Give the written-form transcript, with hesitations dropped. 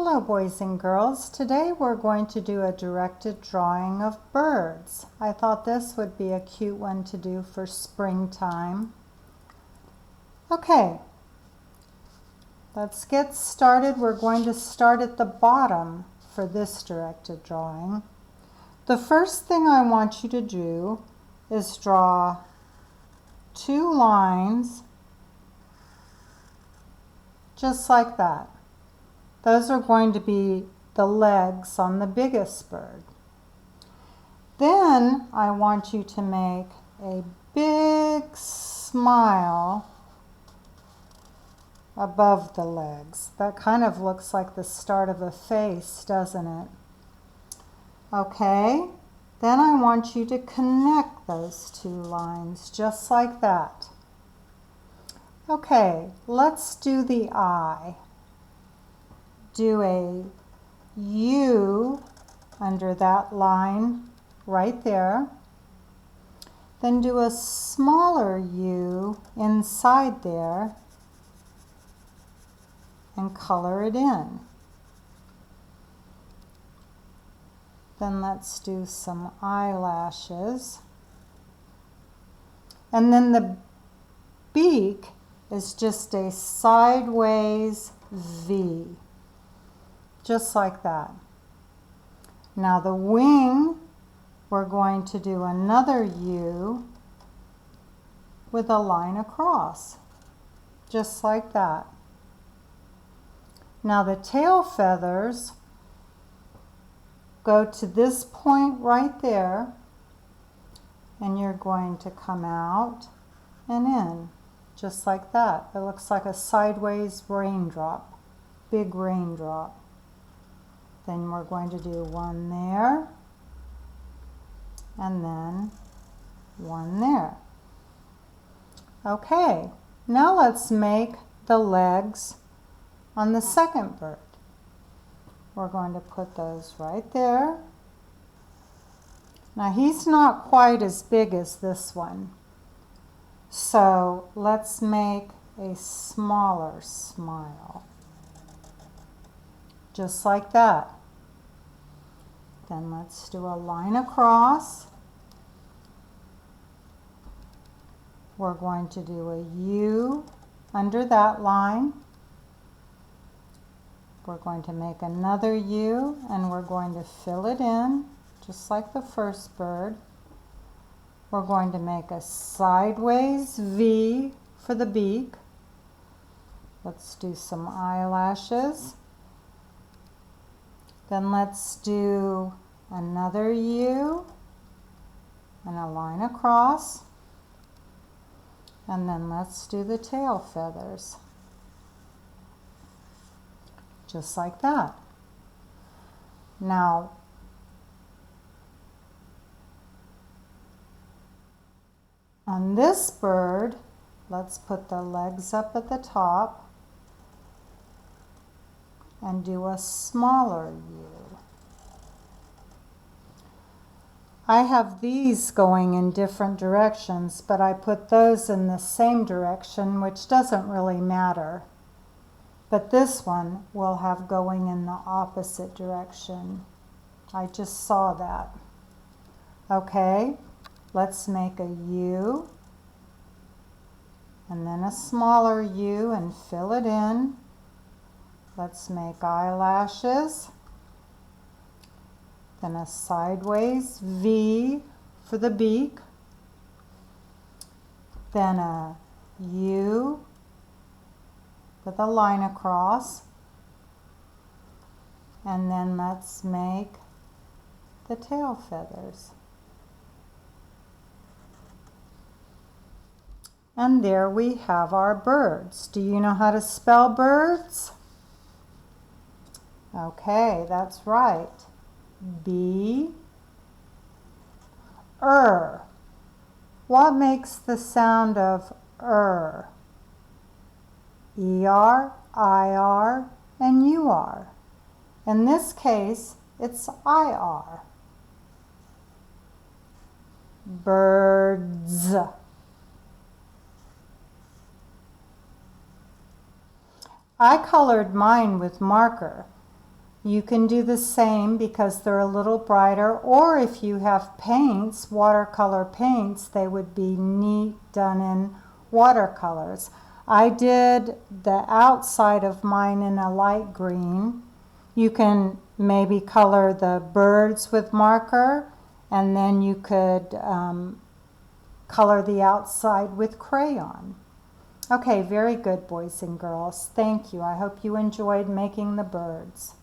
Hello boys and girls. Today we're going to do a directed drawing of birds. I thought this would be a cute one to do for springtime. Okay, let's get started. We're going to start at the bottom for this directed drawing. The first thing I want you to do is draw two lines just like that. Those are going to be the legs on the biggest bird. Then I want you to make a big smile above the legs. That kind of looks like the start of a face, doesn't it? Okay, then I want you to connect those two lines just like that. Okay, let's do the eye. Do a U under that line right there. Then do a smaller U inside there and color it in. Then let's do some eyelashes. And then the beak is just a sideways V. Just like that. Now the wing, we're going to do another U with a line across, just like that. Now the tail feathers go to this point right there, and you're going to come out and in, just like that. It looks like a sideways raindrop, big raindrop. Then we're going to do one there, and then one there. Okay, now let's make the legs on the second bird. We're going to put those right there. Now he's not quite as big as this one, so let's make a smaller smile. Just like that. Then let's do a line across. We're going to do a U under that line. We're going to make another U and we're going to fill it in just like the first bird. We're going to make a sideways V for the beak. Let's do some eyelashes. Then let's do another U and a line across. And then let's do the tail feathers. Just like that. Now, on this bird, let's put the legs up at the top and do a smaller U. I have these going in different directions, but I put those in the same direction, which doesn't really matter. But this one will have going in the opposite direction. I just saw that. Okay, let's make a U and then a smaller U and fill it in. Let's make eyelashes, then a sideways V for the beak, then a U with a line across, and then let's make the tail feathers. And there we have our birds. Do you know how to spell birds? Okay, that's right. B, What makes the sound of ER, IR, and UR. In this case, it's IR. Birds. I colored mine with marker. You can do the same because they're a little brighter, or if you have paints, watercolor paints, they would be neat done in watercolors. I did the outside of mine in a light green. You can maybe color the birds with marker, and then you could color the outside with crayon. Okay, very good, boys and girls. Thank you. I hope you enjoyed making the birds.